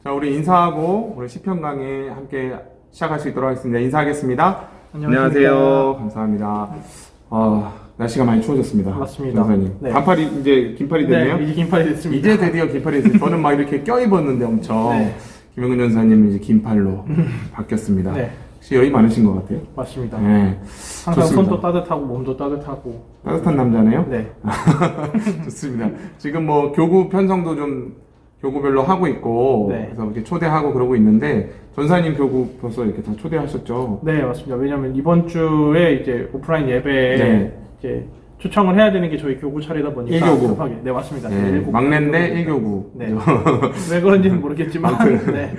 자, 우리 인사하고 오늘 시편 강의 함께 시작할 수 있도록 하겠습니다. 인사하겠습니다. 안녕하세요. 감사합니다. 날씨가 많이 추워졌습니다. 맞습니다. 선생님. 네. 반팔이 이제 긴팔이 됐네요. 네, 이제 긴팔이 됐습니다. 이제 드디어 긴팔이 됐어요. 저는 막 이렇게 껴입었는데 엄청. 네. 김영근 전사님은 이제 긴팔로 바뀌었습니다. 네. 혹시 열이 많으신 것 같아요? 맞습니다. 네. 항상 좋습니다. 손도 따뜻하고 몸도 따뜻하고. 따뜻한 남자네요? 네. 좋습니다. 지금 뭐 교구 편성도 좀 교구별로 하고 있고, 네. 그래서 이렇게 초대하고 그러고 있는데, 전사님 교구 벌써 이렇게 다 초대하셨죠? 네, 맞습니다. 왜냐면 이번 주에 이제 오프라인 예배에 네. 이제 초청을 해야 되는 게 저희 교구 차례다 보니까 1교구. 급하게. 네, 맞습니다. 네, 막내인데 1교구. 네. 왜 그런지는 모르겠지만. 네.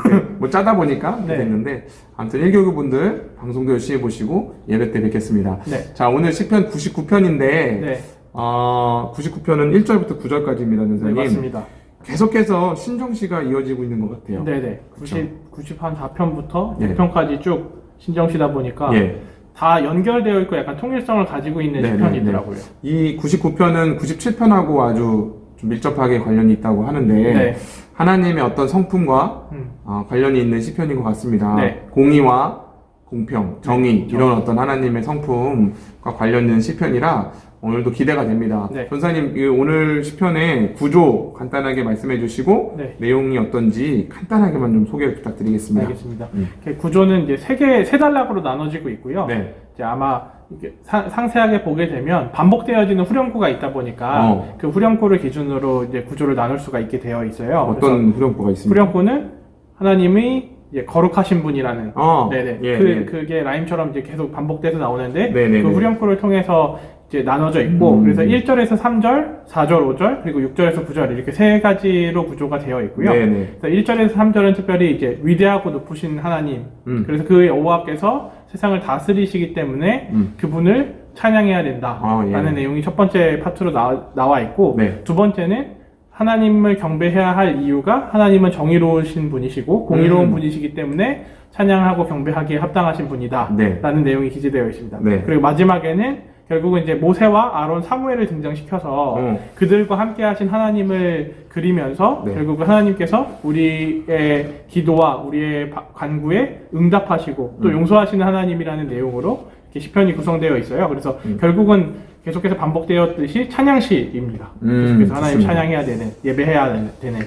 이렇게 뭐 짜다 보니까 이렇게 네. 됐는데, 아무튼 1교구 분들 방송도 열심히 보시고 예배 때 뵙겠습니다. 네. 자, 오늘 시편 99편인데, 네. 99편은 1절부터 9절까지입니다, 네, 전사님. 맞습니다. 계속해서 신정시가 이어지고 있는 것 같아요. 네네. 그쵸? 90한 4편부터 네. 6편까지 쭉 신정시다 보니까 예. 다 연결되어 있고 약간 통일성을 가지고 있는 네네네. 시편이더라고요. 이 99편은 97편하고 아주 좀 밀접하게 관련이 있다고 하는데 네. 하나님의 어떤 성품과 음. 관련이 있는 시편인 것 같습니다. 네. 공의와 공평, 정의 네, 이런 어떤 하나님의 성품과 관련 있는 시편이라 오늘도 기대가 됩니다. 네. 전사님 이 오늘 시편의 구조 간단하게 말씀해 주시고 네. 내용이 어떤지 간단하게만 좀 소개 부탁드리겠습니다. 알겠습니다. 구조는 이제 세 단락으로 나눠지고 있고요. 네. 이제 아마 이게 상세하게 보게 되면 반복되어지는 후렴구가 있다 보니까 그 후렴구를 기준으로 이제 구조를 나눌 수가 있게 되어 있어요. 어떤 후렴구가 있습니까? 후렴구는 하나님이 이제 거룩하신 분이라는 네네 예. 그게 라임처럼 이제 계속 반복돼서 나오는데 네네네. 그 후렴구를 통해서 이제 나눠져 있고 그래서 1절에서 3절, 4절, 5절 그리고 6절에서 9절 이렇게 세 가지로 구조가 되어 있고요. 네네. 그래서 1절에서 3절은 특별히 이제 위대하고 높으신 하나님 그래서 그 여호와께서 세상을 다스리시기 때문에 그분을 찬양해야 된다라는 내용이 첫 번째 파트로 나와 있고 네. 두 번째는 하나님을 경배해야 할 이유가 하나님은 분이시고 공의로운 분이시기 때문에 찬양하고 경배하기에 합당하신 분이다 네. 라는 내용이 기재되어 있습니다. 네. 그리고 마지막에는 결국은 이제 모세와 아론, 사무엘을 등장시켜서 그들과 함께 하신 하나님을 그리면서 네. 결국은 하나님께서 우리의 기도와 우리의 간구에 응답하시고 또 용서하시는 하나님이라는 내용으로 이렇게 시편이 구성되어 있어요. 그래서 결국은 계속해서 반복되었듯이 찬양시입니다. 계속해서 하나님 좋습니다. 찬양해야 되는, 예배해야 되는.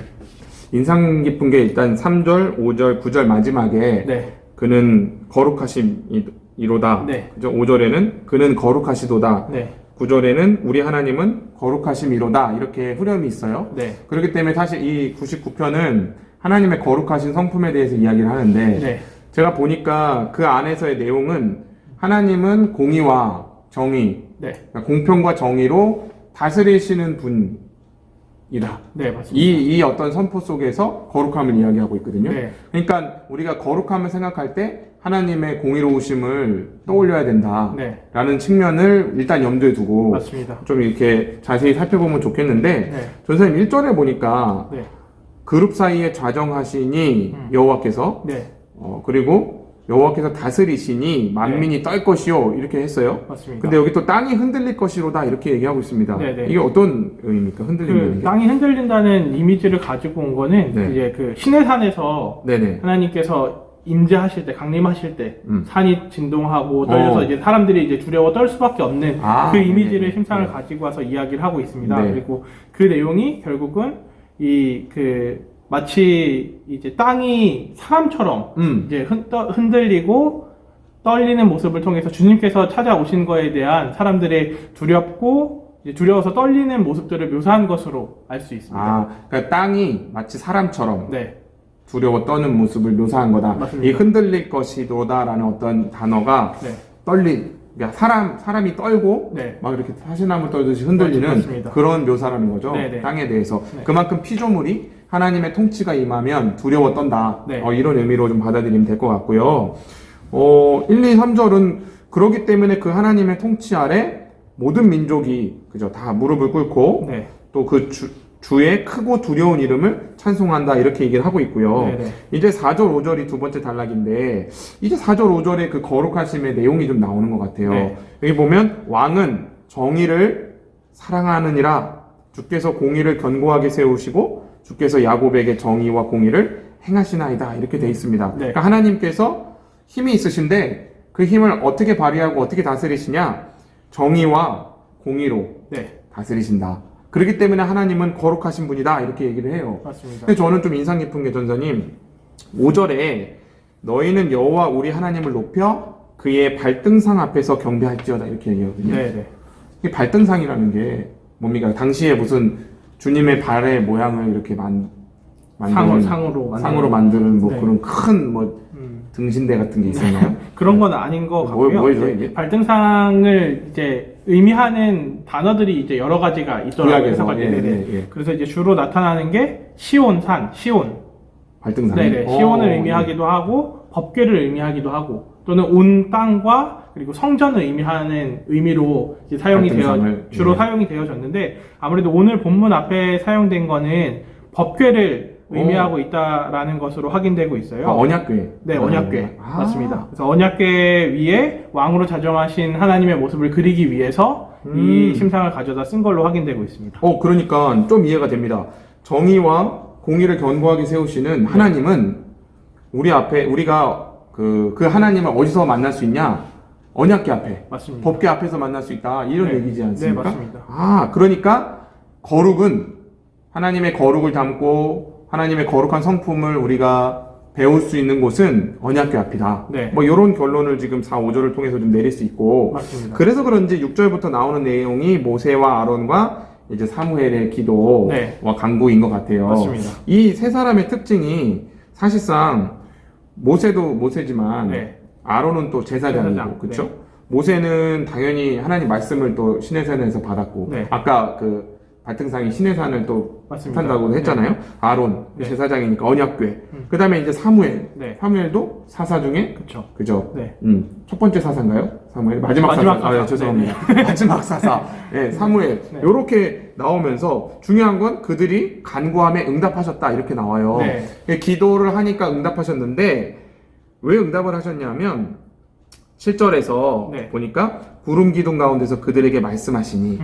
인상 깊은 게 일단 3절, 5절, 9절 마지막에 네. 그는 거룩하심이로다. 네. 그죠? 5절에는 그는 거룩하시도다. 네. 9절에는 우리 하나님은 거룩하심이로다. 이렇게 후렴이 있어요. 네. 그렇기 때문에 사실 이 99편은 하나님의 거룩하신 성품에 대해서 이야기를 하는데 네. 제가 보니까 그 안에서의 내용은 하나님은 공의와 정의, 네. 그러니까 공평과 정의로 다스리시는 분이다. 네, 맞습니다. 이 어떤 선포 속에서 거룩함을 이야기하고 있거든요. 네. 그러니까 우리가 거룩함을 생각할 때 하나님의 공의로우심을 떠올려야 된다. 네. 라는 측면을 일단 염두에 두고 맞습니다. 좀 이렇게 자세히 살펴보면 좋겠는데 네. 전사님 1절에 보니까 네. 그룹 사이에 좌정하시니 여호와께서 네. 그리고 여호와께서 다스리시니 만민이 떨 것이요 이렇게 했어요. 맞습니다. 근데 여기 또 땅이 흔들릴 것이로다 이렇게 얘기하고 있습니다. 네네. 이게 어떤 의미입니까? 흔들리는 게? 땅이 흔들린다는 이미지를 가지고 온 거는 네. 이제 그 신의 산에서 네네. 하나님께서 임재하실 때, 강림하실 때 산이 진동하고 떨려서 이제 사람들이 이제 두려워 떨 수밖에 없는 그 이미지를 네네. 힘상을 네. 가지고 와서 이야기를 하고 있습니다. 네. 그리고 그 내용이 결국은 마치 이제 땅이 사람처럼 이제 흔들리고 떨리는 모습을 통해서 주님께서 찾아오신 거에 대한 사람들의 두려워서 떨리는 모습들을 묘사한 것으로 알 수 있습니다. 그러니까 땅이 마치 사람처럼 네. 두려워 떠는 모습을 묘사한 거다. 맞습니다. 이 흔들릴 것이로다라는 어떤 단어가 네. 그러니까 사람이 떨고 네. 막 이렇게 사시나무 떨듯이 흔들리는 맞습니다. 그런 묘사라는 거죠. 네네. 땅에 대해서. 네. 그만큼 피조물이 하나님의 통치가 임하면 두려워 떤다. 네. 이런 의미로 좀 받아들이면 될 것 같고요. 1, 2, 3절은 그러기 때문에 그 하나님의 통치 아래 모든 민족이 그죠 다 무릎을 꿇고 네. 또 그 주의 크고 두려운 이름을 찬송한다 이렇게 얘기를 하고 있고요. 네네. 이제 4절 5절이 두 번째 단락인데 이제 4절 5절에 그 거룩하심의 내용이 좀 나오는 것 같아요. 네. 여기 보면 왕은 정의를 사랑하느니라 주께서 공의를 견고하게 세우시고 주께서 야곱에게 정의와 공의를 행하시나이다 이렇게 돼 있습니다. 네. 그러니까 하나님께서 힘이 있으신데 그 힘을 어떻게 발휘하고 어떻게 다스리시냐? 정의와 공의로 네. 다스리신다. 그렇기 때문에 하나님은 거룩하신 분이다 이렇게 얘기를 해요. 맞습니다. 근데 저는 좀 인상 깊은 게 전사님 5절에 너희는 여호와 우리 하나님을 높여 그의 발등상 앞에서 경배할지어다 이렇게 얘기하거든요. 네. 이 발등상이라는 게 뭡니까? 당시에 무슨 주님의 발의 모양을 이렇게 만드는 상으로 만드는 뭐 네. 그런 큰 뭐 등신대 같은 게 있었나요? 그런 건 아닌 것 같고요. 뭐죠 이게? 발등상을 이제 의미하는 단어들이 이제 여러 가지가 있더라고요. 구약에서, 해석할 때. 예, 네네. 예, 예. 그래서 이제 주로 나타나는 게 시온산, 시온. 발등상. 네네. 시온을 의미하기도 하고 법궤를 의미하기도 하고 또는 온 땅과 그리고 성전을 의미하는 의미로 이제 주로 예. 사용이 되어졌는데 아무래도 오늘 본문 앞에 사용된 거는 법궤를 의미하고 있다라는 것으로 확인되고 있어요. 언약궤. 네, 언약궤. 아. 맞습니다. 그래서 언약궤 위에 왕으로 자정하신 하나님의 모습을 그리기 위해서 이 심상을 가져다 쓴 걸로 확인되고 있습니다. 그러니까 좀 이해가 됩니다. 정의와 공의를 견고하게 세우시는 하나님은 우리 앞에 우리가 그 하나님을 어디서 만날 수 있냐? 언약궤 앞에. 맞습니다. 법궤 앞에서 만날 수 있다. 이런 네. 얘기지 않습니까? 네, 맞습니다. 그러니까 거룩은 하나님의 거룩을 담고 하나님의 거룩한 성품을 우리가 배울 수 있는 곳은 언약궤 앞이다. 네. 뭐 이런 결론을 지금 4, 5절을 통해서 좀 내릴 수 있고 맞습니다. 그래서 그런지 6절부터 나오는 내용이 모세와 아론과 이제 사무엘의 기도와 네. 간구인 것 같아요. 맞습니다. 이 세 사람의 특징이 사실상 모세도 모세지만 네. 아론은 또 제사장이고 제사장. 그렇죠? 네. 모세는 당연히 하나님 말씀을 또 시내산에서 받았고 네. 아까 그 발등상이 시내산을 또 맞습니다. 한다고 했잖아요. 아론 네. 제사장이니까 언약궤. 그다음에 이제 사무엘. 네. 사무엘도 사사 중에 그렇죠. 그죠? 네. 첫 번째 사사인가요? 사무엘 마지막 사사. 사사. 죄송합니다. 마지막 사사. 네, 사무엘. 네. 요렇게 나오면서 중요한 건 그들이 간구함에 응답하셨다 이렇게 나와요. 네. 기도를 하니까 응답하셨는데 왜 응답을 하셨냐면 7절에서 네. 보니까 구름 기둥 가운데서 그들에게 말씀하시니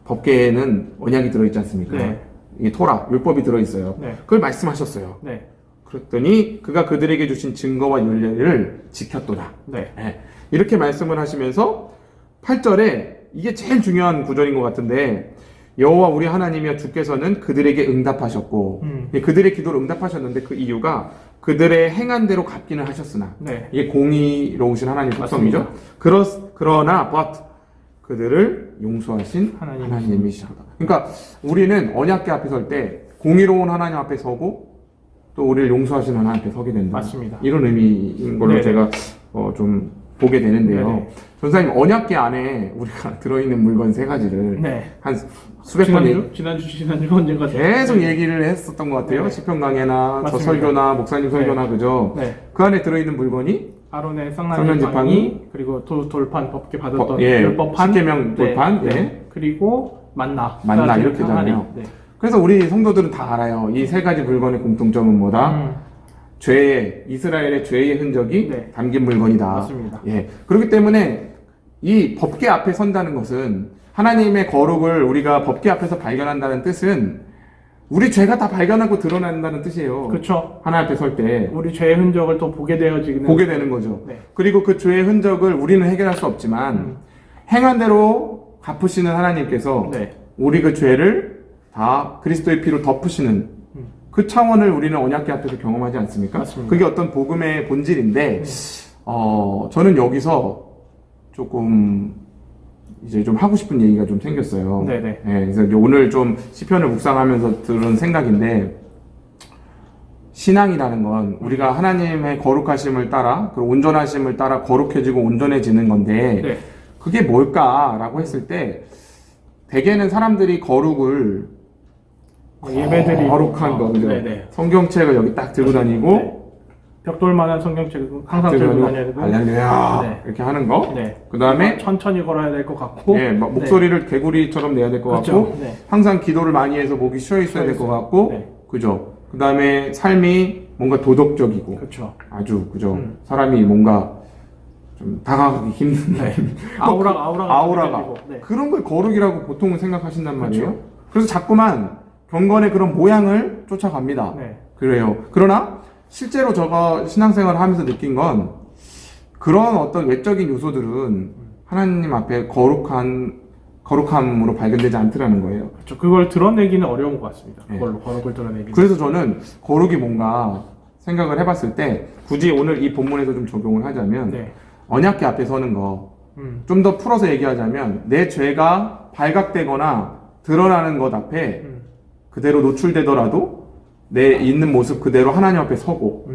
법궤에는 언약이 들어있지 않습니까? 네. 이게 토라, 율법이 들어있어요. 네. 그걸 말씀하셨어요. 네. 그랬더니 그가 그들에게 주신 증거와 윤례를 지켰도다. 네. 네. 이렇게 말씀을 하시면서 8절에 이게 제일 중요한 구절인 것 같은데 여호와 우리 하나님이여 주께서는 그들에게 응답하셨고 그들의 기도를 응답하셨는데 그 이유가 그들의 행한 대로 갚기는 하셨으나 네. 이게 공의로우신 하나님 특성이죠. 그러나 그들을 용서하신 하나님이시다. 그러니까 우리는 언약궤 앞에 설 때 공의로운 하나님 앞에 서고 또 우리를 용서하시는 하나님 앞에 서게 된다. 맞습니다. 이런 의미인 걸로 네네. 제가 좀 보게 되는데요. 네네. 전사님 언약궤 안에 우리가 들어있는 물건 세 가지를 네. 한 수백 번 지난주 언젠가 계속 얘기를 했었던 것 같아요. 네네. 시편 강해나 저 맞습니다. 설교나 목사님 설교나 그죠? 네. 그 안에 들어있는 물건이 아론의 쌍난 쌍난 지팡이, 지팡이 그리고 돌판 법궤 받았던 예, 율법판 십계명 돌판, 예. 그리고 만나 이렇게잖아요. 네. 그래서 우리 성도들은 다 알아요. 이 세 가지 물건의 공통점은 뭐다? 이스라엘의 죄의 흔적이 네. 담긴 물건이다. 맞습니다. 예. 그렇기 때문에 이 법궤 앞에 선다는 것은 하나님의 거룩을 우리가 법궤 앞에서 발견한다는 뜻은 우리 죄가 다 발견하고 드러난다는 뜻이에요. 그렇죠. 하나님 앞에 설 때 우리 죄의 흔적을 또 보게 되어지는 보게 되는 거죠. 네. 그리고 그 죄의 흔적을 우리는 해결할 수 없지만 행한 대로 갚으시는 하나님께서 네. 우리 우리 그 죄를 다 그리스도의 피로 덮으시는 그 차원을 우리는 언약궤 앞에서 경험하지 않습니까? 맞습니다. 그게 어떤 복음의 본질인데 저는 여기서 조금 이제 좀 하고 싶은 얘기가 좀 생겼어요. 네네. 예, 그래서 이제 오늘 좀 시편을 묵상하면서 들은 생각인데 신앙이라는 건 우리가 하나님의 거룩하심을 따라 그리고 온전하심을 따라 거룩해지고 온전해지는 건데 네. 그게 뭘까라고 했을 때 대개는 사람들이 거룩을 예배드리고 거룩한 거 그죠? 네네. 성경책을 여기 딱 들고 다니고 네. 벽돌만한 성경책을 항상 들고 다녀야 되고 할렐루야 네. 이렇게 하는 거. 네. 그 다음에 천천히 걸어야 될 것 같고 예, 막 목소리를 개구리처럼 내야 될 것 그렇죠. 같고 네. 항상 기도를 많이 해서 목이 쉬어 있어야 될 것 같고 네. 그죠? 그 다음에 삶이 뭔가 도덕적이고 그렇죠. 아주 그죠? 사람이 뭔가 좀 다가가기 힘든 네. 아우라가 아우라가 느껴지고. 네. 그런 걸 거룩이라고 보통은 생각하신단 말이에요. 그렇죠. 그래서 자꾸만 경건의 그런 모양을 쫓아갑니다. 네. 그래요. 그러나 실제로 저가 신앙생활을 하면서 느낀 건 그런 어떤 외적인 요소들은 하나님 앞에 거룩함으로 발견되지 않더라는 거예요. 그렇죠. 그걸 드러내기는 어려운 것 같습니다. 네. 그걸로 거룩을 드러내기. 그래서 저는 거룩이 뭔가 생각을 해봤을 때 굳이 오늘 이 본문에서 좀 적용을 하자면 네. 언약궤 앞에 서는 거 좀 더 풀어서 얘기하자면 내 죄가 발각되거나 드러나는 것 앞에 그대로 노출되더라도 내 있는 모습 그대로 하나님 앞에 서고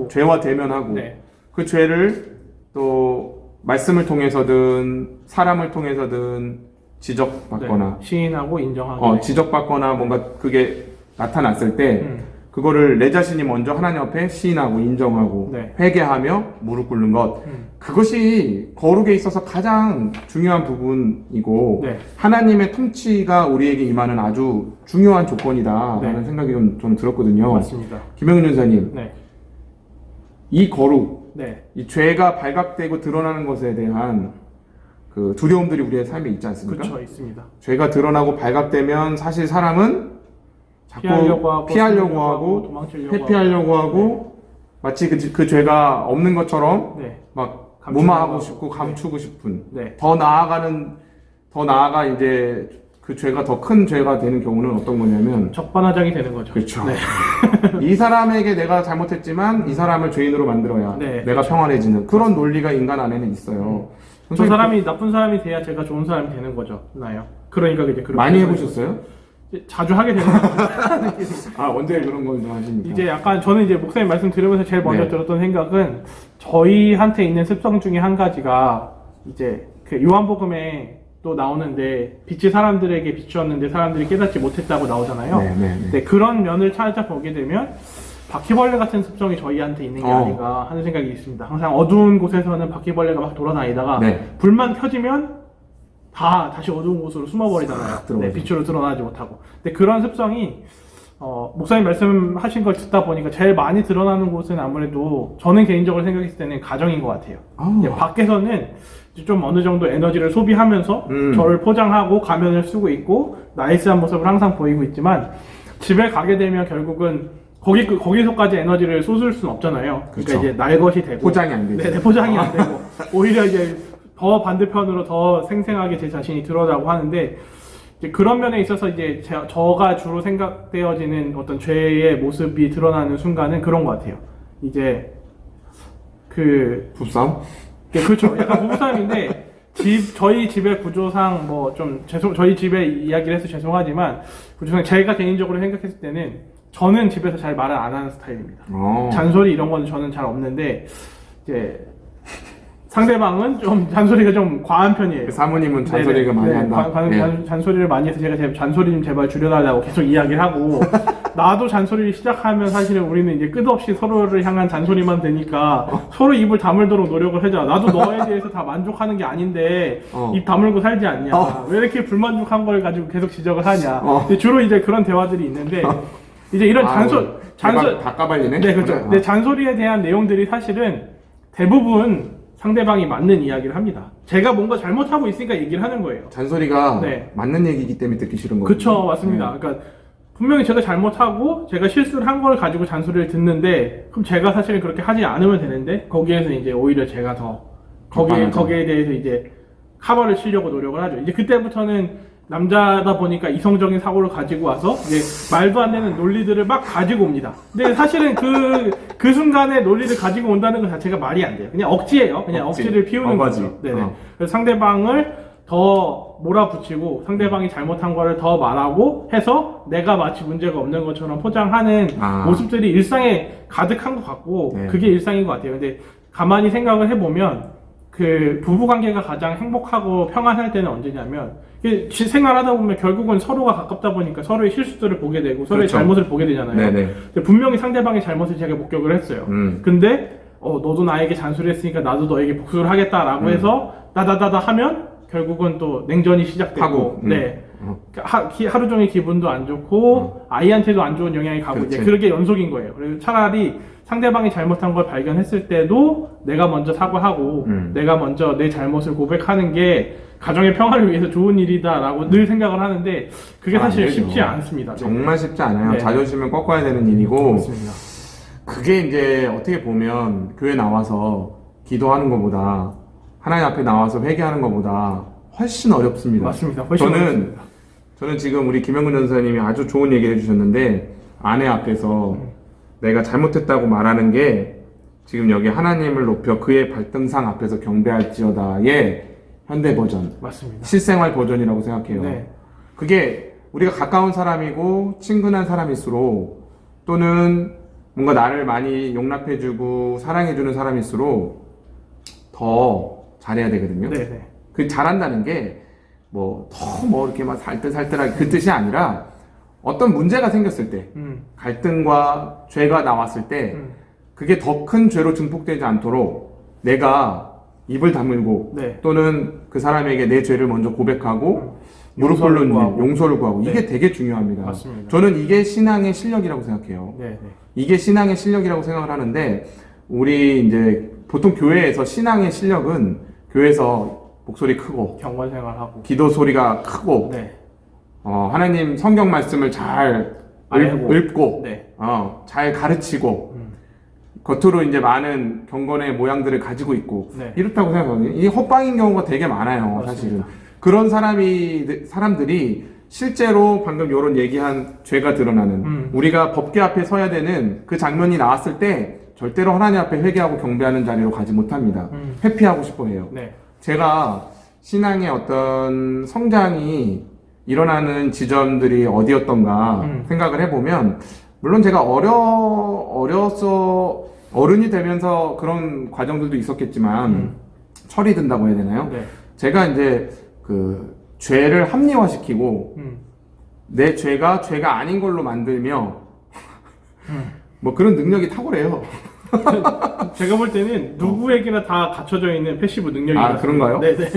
죄와 대면하고 네. 그 죄를 또 말씀을 통해서든 사람을 통해서든 지적받거나 네. 시인하고 인정하고 지적받거나 뭔가 그게 나타났을 때 그거를 내 자신이 먼저 하나님 앞에 시인하고 인정하고 네. 회개하며 무릎 꿇는 것 그것이 거룩에 있어서 가장 중요한 부분이고 네. 하나님의 통치가 우리에게 임하는 아주 중요한 조건이다라는 네. 생각이 좀 들었거든요. 맞습니다. 김영윤 전사님, 네. 이 거룩, 네. 이 죄가 발각되고 드러나는 것에 대한 그 두려움들이 우리의 삶에 있지 않습니까? 그렇죠, 있습니다. 죄가 드러나고 발각되면 사실 사람은 자꾸 피하려고 하고, 도망치려고 회피하려고 하고 마치 그 죄가 없는 것처럼 네. 막 감추려고 무마하고 하고. 싶고 감추고 싶은 네. 더 나아가 이제 그 죄가 더 큰 죄가 되는 경우는 어떤 거냐면 적반하장이 되는 거죠. 그렇죠. 네. 이 사람에게 내가 잘못했지만 이 사람을 죄인으로 만들어야 네, 내가 평안해지는 그런 논리가 인간 안에는 있어요. 저 사람이 나쁜 사람이 돼야 제가 좋은 사람이 되는 거죠. 나요. 그러니까 이제 그렇게 많이 해보셨어요? 자주 하게 되는 거죠. 아 언제 그런 걸 하십니까? 이제 약간 저는 이제 목사님 말씀 들으면서 제일 먼저 네. 들었던 생각은 저희한테 있는 습성 중에 한 가지가 이제 그 요한복음에 또 나오는데 빛이 사람들에게 비추었는데 사람들이 깨닫지 못했다고 나오잖아요. 네. 네, 그런 면을 찾아보게 되면 바퀴벌레 같은 습성이 저희한테 있는 게 아닌가 하는 생각이 있습니다. 항상 어두운 곳에서는 바퀴벌레가 막 돌아다니다가 네. 불만 켜지면 다시 어두운 곳으로 숨어버리잖아요. 들어오죠. 네, 빛으로 드러나지 못하고. 근데 그런 습성이 목사님 말씀하신 걸 듣다 보니까 제일 많이 드러나는 곳은 아무래도 저는 개인적으로 생각했을 때는 가정인 것 같아요. 이제 밖에서는 이제 좀 어느 정도 에너지를 소비하면서 저를 포장하고 가면을 쓰고 있고 나이스한 모습을 항상 보이고 있지만 집에 가게 되면 결국은 거기서까지 에너지를 쏟을 수는 없잖아요. 그렇죠. 그러니까 이제 날 것이 되고 포장이 안 되죠. 네, 포장이 안 되고 오히려 이제 더 반대편으로 더 생생하게 제 자신이 드러나고 하는데 이제 그런 면에 있어서 이제 저가 주로 생각되어지는 어떤 죄의 모습이 드러나는 순간은 그런 것 같아요. 이제 부부싸움? 그렇죠. 약간 부부싸움인데 저희 집의 구조상 저희 집의 이야기를 해서 죄송하지만 구조상 제가 개인적으로 생각했을 때는 저는 집에서 잘 말을 안 하는 스타일입니다. 잔소리 이런 거는 저는 잘 없는데 이제 상대방은 좀 잔소리가 좀 과한 편이에요. 사모님은 잔소리가 많이 한다. 잔소리를 많이 해서 제가 잔소리 좀 제발 줄여달라고 계속 이야기를 하고 나도 잔소리를 시작하면 사실은 우리는 이제 끝없이 서로를 향한 잔소리만 되니까 서로 입을 다물도록 노력을 하자. 나도 너에 대해서 다 만족하는 게 아닌데 입 다물고 살지 않냐. 왜 이렇게 불만족한 걸 가지고 계속 지적을 하냐. 주로 이제 그런 대화들이 있는데 이제 이런 다 까발리네? 네, 그렇죠. 근데 잔소리에 대한 내용들이 사실은 대부분 상대방이 맞는 이야기를 합니다. 제가 뭔가 잘못하고 있으니까 얘기를 하는 거예요. 잔소리가 맞는 얘기이기 때문에 듣기 싫은 거예요. 그쵸, 맞습니다. 그러니까 분명히 제가 잘못하고 제가 실수를 한 걸 가지고 잔소리를 듣는데 그럼 제가 사실은 그렇게 하지 않으면 되는데 거기에서 이제 오히려 제가 더 거기에 대해서 이제 커버를 치려고 노력을 하죠. 이제 그때부터는 남자다 보니까 이성적인 사고를 가지고 와서 이제 말도 안 되는 논리들을 막 가지고 옵니다. 근데 사실은 그 순간에 논리를 가지고 온다는 것 자체가 말이 안 돼요. 그냥 억지예요. 그냥 억지를 피우는 거죠. 네네. 그래서 상대방을 더 몰아붙이고 상대방이 잘못한 거를 더 말하고 해서 내가 마치 문제가 없는 것처럼 포장하는 모습들이 일상에 가득한 것 같고 그게 일상인 것 같아요. 근데 가만히 생각을 해보면 그 부부관계가 가장 행복하고 평안할 때는 언제냐면 생활하다 보면 결국은 서로가 가깝다 보니까 서로의 실수들을 보게 되고 서로의 잘못을 보게 되잖아요. 근데 분명히 상대방의 잘못을 제가 목격을 했어요. 근데 너도 나에게 잔소리했으니까 나도 너에게 복수를 하겠다라고 해서 나다다다 하면 결국은 또 냉전이 시작되고 하루 종일 기분도 안 좋고 아이한테도 안 좋은 영향이 가고 이제 그게 연속인 거예요. 그래서 차라리 상대방이 잘못한 걸 발견했을 때도 내가 먼저 사과하고 내가 먼저 내 잘못을 고백하는 게 가정의 평화를 위해서 좋은 일이다라고 늘 생각을 하는데 그게 안 사실 되죠. 쉽지 않습니다. 네. 정말 쉽지 않아요. 네. 자존심을 꺾어야 되는 일이고 맞습니다. 그게 이제 어떻게 보면 교회 나와서 기도하는 것보다 하나님 앞에 나와서 회개하는 것보다 훨씬 어렵습니다. 맞습니다. 훨씬 어렵습니다. 저는 지금 우리 김영근 전사님이 아주 좋은 얘기를 해주셨는데 아내 앞에서 내가 잘못했다고 말하는 게 지금 여기 하나님을 높여 그의 발등상 앞에서 경배할지어다의 현대 버전, 맞습니다. 실생활 버전이라고 생각해요. 네. 그게 우리가 가까운 사람이고 친근한 사람일수록 또는 뭔가 나를 많이 용납해주고 사랑해주는 사람일수록 더 잘해야 되거든요. 네. 그 잘한다는 게 더 이렇게 막 살뜰살뜰하게 그 뜻이 아니라 어떤 문제가 생겼을 때 갈등과 죄가 나왔을 때 그게 더 큰 죄로 증폭되지 않도록 내가 입을 다물고 네. 또는 그 사람에게 내 죄를 먼저 고백하고 무릎 용서를 꿇는 구하고. 용서를 구하고 네. 이게 되게 중요합니다. 맞습니다. 저는 이게 신앙의 실력이라고 생각해요. 네. 이게 신앙의 실력이라고 생각을 하는데 우리 이제 보통 교회에서 신앙의 실력은 교회에서 목소리 크고 경건 생활하고. 기도 소리가 크고 네. 하나님 성경 말씀을 잘 알고. 읽고 네. 잘 가르치고 겉으로 이제 많은 경건의 모양들을 가지고 있고 네. 이렇다고 생각하거든요. 이게 헛방인 경우가 되게 많아요. 맞습니다. 사실은 그런 사람들이 실제로 방금 이런 얘기한 죄가 드러나는 우리가 법계 앞에 서야 되는 그 장면이 나왔을 때 절대로 하나님 앞에 회개하고 경배하는 자리로 가지 못합니다. 회피하고 싶어 해요. 네. 제가 신앙의 어떤 성장이 일어나는 지점들이 어디였던가 생각을 해보면 물론 제가 어려서 어른이 되면서 그런 과정들도 있었겠지만 철이 든다고 해야 되나요? 네. 제가 이제 그 죄를 합리화시키고 내 죄가 아닌 걸로 만들며 뭐 그런 능력이 탁월해요. 제가 볼 때는 누구에게나 다 갖춰져 있는 패시브 능력이 아, 그런가요? 네네.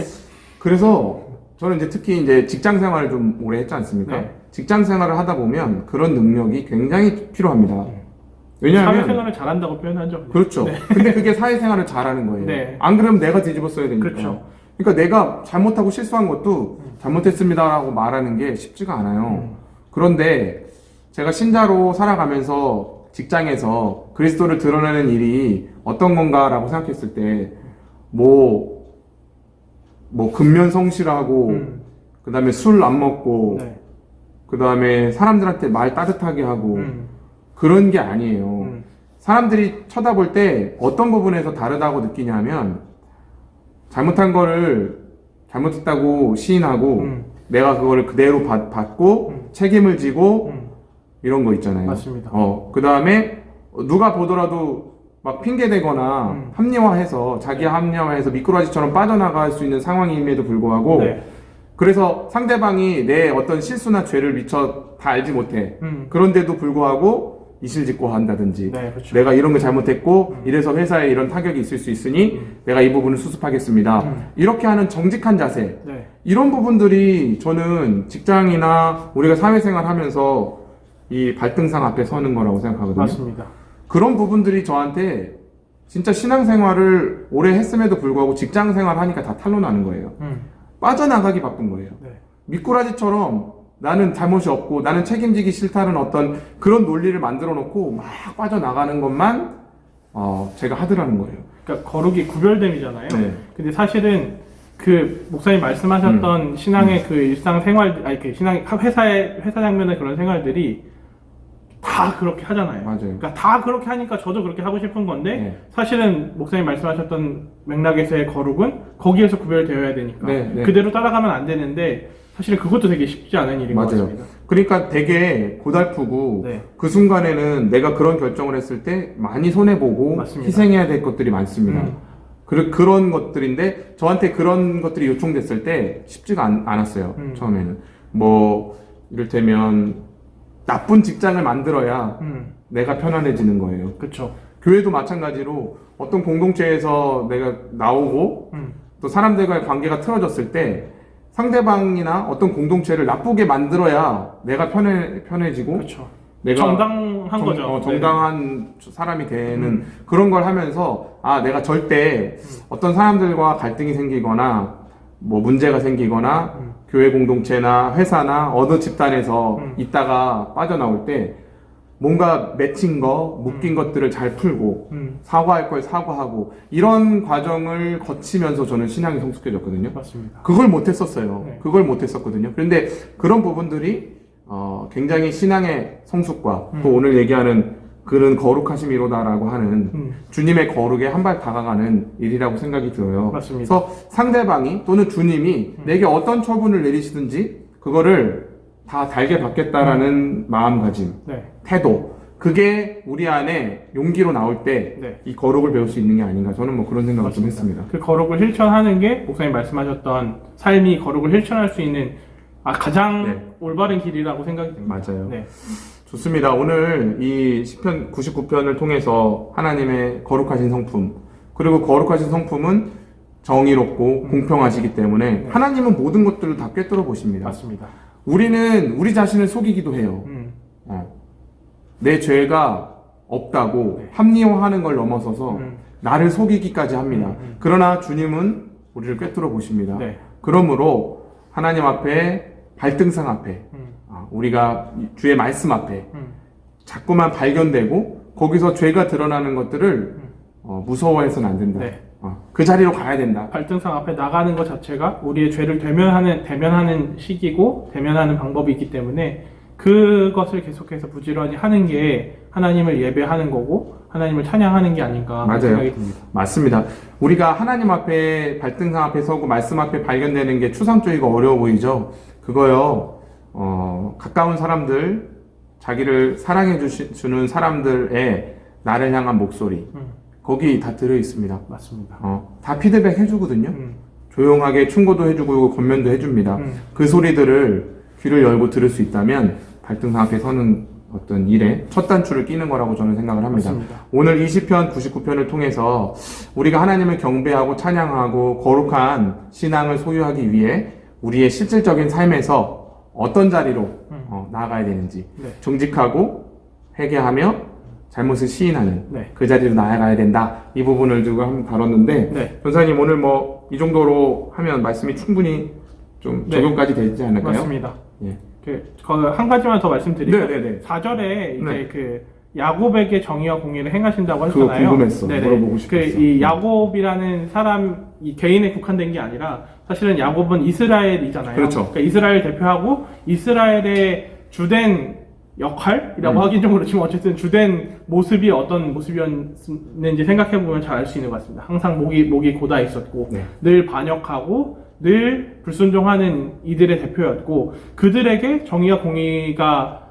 그래서 저는 이제 특히 이제 직장 생활을 좀 오래 했지 않습니까? 네. 직장 생활을 하다 보면 그런 능력이 굉장히 필요합니다. 왜냐하면 사회생활을 잘한다고 표현하죠. 그렇죠. 근데 그게 사회생활을 잘하는 거예요. 네. 안 그러면 내가 뒤집어 써야 되니까. 그렇죠. 그러니까 내가 잘못하고 실수한 것도 잘못했습니다라고 말하는 게 쉽지가 않아요. 그런데 제가 신자로 살아가면서 직장에서 그리스도를 드러내는 일이 어떤 건가라고 생각했을 때 근면 성실하고 그 다음에 술 안 먹고 네. 그 다음에 사람들한테 말 따뜻하게 하고 그런 게 아니에요. 사람들이 쳐다볼 때 어떤 부분에서 다르다고 느끼냐면 잘못한 거를 잘못했다고 시인하고 내가 그거를 그대로 받고 책임을 지고 이런 거 있잖아요. 맞습니다. 그 다음에 누가 보더라도 막 핑계대거나 합리화해서 자기 합리화해서 미꾸라지처럼 빠져나갈 수 있는 상황임에도 불구하고 네. 그래서 상대방이 내 어떤 실수나 죄를 미처 다 알지 못해. 그런데도 불구하고 이실직고 한다든지 네, 그렇죠. 내가 이런 거 잘못했고 이래서 회사에 이런 타격이 있을 수 있으니 내가 이 부분을 수습하겠습니다. 이렇게 하는 정직한 자세 네. 이런 부분들이 저는 직장이나 우리가 사회생활 하면서 이 발등상 앞에 서는 거라고 생각하거든요. 맞습니다. 그런 부분들이 저한테 진짜 신앙생활을 오래 했음에도 불구하고 직장생활 하니까 다 탄로나는 거예요. 빠져나가기 바쁜 거예요. 네. 미꾸라지처럼 나는 잘못이 없고 나는 책임지기 싫다는 어떤 그런 논리를 만들어 놓고 막 빠져나가는 것만 제가 하더라는 거예요. 그러니까 거룩이 구별됨이잖아요. 네. 근데 사실은 그 목사님 말씀하셨던 신앙의 그 일상 생활, 그 신앙 회사 장면의 그런 생활들이 다 그렇게 하잖아요. 맞아요. 그러니까 다 그렇게 하니까 저도 그렇게 하고 싶은 건데 네. 사실은 목사님 말씀하셨던 맥락에서의 거룩은 거기에서 구별되어야 되니까 네. 그대로 따라가면 안 되는데 사실은 그것도 되게 쉽지 않은 일인 것 맞아요. 같습니다. 그러니까 되게 고달프고 네. 그 순간에는 내가 그런 결정을 했을 때 많이 손해보고 맞습니다. 희생해야 될 것들이 많습니다. 그런 것들인데 저한테 그런 것들이 요청됐을 때 쉽지가 않았어요. 처음에는 이를테면 나쁜 직장을 만들어야 내가 편안해지는 거예요. 그렇죠. 교회도 마찬가지로 어떤 공동체에서 내가 나오고 또 사람들과의 관계가 틀어졌을 때 상대방이나 어떤 공동체를 나쁘게 만들어야 내가 편해지고 그렇죠. 내가 정당한 거죠. 정당한 사람이 되는 그런 걸 하면서 내가 절대 어떤 사람들과 갈등이 생기거나 뭐 문제가 생기거나 교회 공동체나 회사나 어느 집단에서 있다가 빠져나올 때 뭔가 맺힌 거, 묶인 것들을 잘 풀고 사과할 걸 사과하고 이런 과정을 거치면서 저는 신앙이 성숙해졌거든요. 맞습니다. 그걸 못했었어요. 네. 그걸 못했었거든요. 그런데 그런 부분들이 굉장히 신앙의 성숙과 또 오늘 얘기하는 그는 거룩하심이로다라고 하는 주님의 거룩에 한 발 다가가는 일이라고 생각이 들어요. 맞습니다. 그래서 상대방이 또는 주님이 내게 어떤 처분을 내리시든지 그거를 다 달게 받겠다라는 마음가짐, 네. 태도, 그게 우리 안에 용기로 나올 때 이 네. 거룩을 배울 수 있는 게 아닌가 저는 뭐 그런 생각을 좀 했습니다. 그 거룩을 실천하는 게 목사님 말씀하셨던 삶이 거룩을 실천할 수 있는 가장 네. 올바른 길이라고 생각이 듭니다. 맞아요. 네. 좋습니다. 오늘 이 시편 99편을 통해서 하나님의 거룩하신 성품, 그리고 거룩하신 성품은 정의롭고 공평하시기 때문에 네. 하나님은 모든 것들을 다 꿰뚫어 보십니다. 맞습니다. 우리는 우리 자신을 속이기도 해요. 내 죄가 없다고 네. 합리화하는 걸 넘어서서 나를 속이기까지 합니다. 음. 그러나 주님은 우리를 꿰뚫어 보십니다. 네. 그러므로 하나님 앞에 발등상 앞에 우리가 주의 말씀 앞에 자꾸만 발견되고 거기서 죄가 드러나는 것들을 무서워해서는 안 된다. 네. 그 자리로 가야 된다. 발등상 앞에 나가는 것 자체가 우리의 죄를 대면하는 시기고 대면하는 방법이 있기 때문에 그것을 계속해서 부지런히 하는 게 하나님을 예배하는 거고 하나님을 찬양하는 게 아닌가 맞아요. 생각이 듭니다. 맞습니다. 우리가 하나님 앞에 발등상 앞에 서고 말씀 앞에 발견되는 게 추상적이고 어려워 보이죠. 그거요. 가까운 사람들, 자기를 사랑해 주는 사람들의 나를 향한 목소리 거기 다 들어 있습니다. 맞습니다. 다 피드백 해주거든요. 조용하게 충고도 해주고 권면도 해줍니다. 그 소리들을 귀를 열고 들을 수 있다면 발등상 앞에 서는 어떤 일에 첫 단추를 끼는 거라고 저는 생각을 합니다. 맞습니다. 오늘 20편, 99편을 통해서 우리가 하나님을 경배하고 찬양하고 거룩한 신앙을 소유하기 위해 우리의 실질적인 삶에서 어떤 자리로 나아가야 되는지 네. 정직하고 회개하며 잘못을 시인하는 네. 그 자리로 나아가야 된다. 이 부분을 두고 한번 다뤘는데 네. 변사님 오늘 뭐 이 정도로 하면 말씀이 충분히 좀 네. 적용까지 되지 않을까요? 맞습니다. 예. 한 가지만 더 말씀드리면 네네네. 4절에 이제 네. 그 야곱에게 정의와 공의를 행하신다고 그거 하셨잖아요. 궁금했어. 물어보고 싶었어. 이 야곱이라는 사람 이 개인에 국한된 게 아니라 사실은 야곱은 이스라엘이잖아요. 그렇죠. 그러니까 이스라엘 대표하고 이스라엘의 주된 역할이라고 하긴 좀 그렇지만 어쨌든 주된 모습이 어떤 모습이었는지 생각해보면 잘 알 수 있는 것 같습니다. 항상 목이 고다 있었고 네. 늘 반역하고 늘 불순종하는 이들의 대표였고 그들에게 정의와 공의가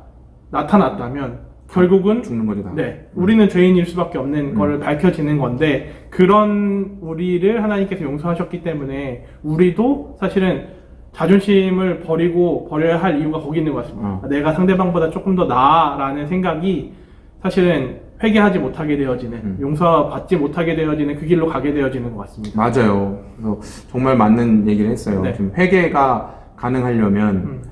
나타났다면 결국은 죽는 거죠 다. 네, 우리는 죄인일 수밖에 없는 거를 밝혀지는 건데 그런 우리를 하나님께서 용서하셨기 때문에 우리도 사실은 자존심을 버려야 할 이유가 거기 있는 것 같습니다. 내가 상대방보다 조금 더 나아라는 생각이 사실은 회개하지 못하게 되어지는 용서받지 못하게 되어지는 그 길로 가게 되어지는 것 같습니다. 맞아요. 그래서 정말 맞는 얘기를 했어요. 네. 좀 회개가 가능하려면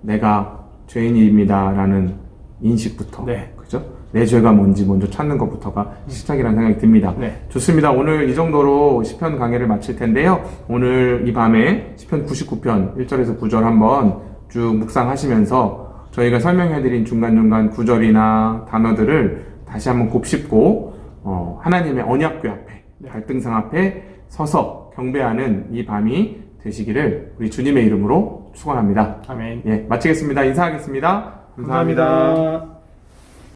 내가 죄인입니다라는 인식부터 네. 그죠? 내 죄가 뭔지 먼저 찾는 것부터가 시작이라는 생각이 듭니다. 네. 좋습니다. 오늘 이 정도로 시편 강의를 마칠 텐데요. 오늘 이 밤에 시편 99편 1절에서 9절 한번 쭉 묵상하시면서 저희가 설명해드린 중간중간 구절이나 단어들을 다시 한번 곱씹고 하나님의 언약궤 앞에 네. 발등상 앞에 서서 경배하는 이 밤이 되시기를 우리 주님의 이름으로 축원합니다. 아멘. 예, 마치겠습니다. 인사하겠습니다. 감사합니다. 감사합니다.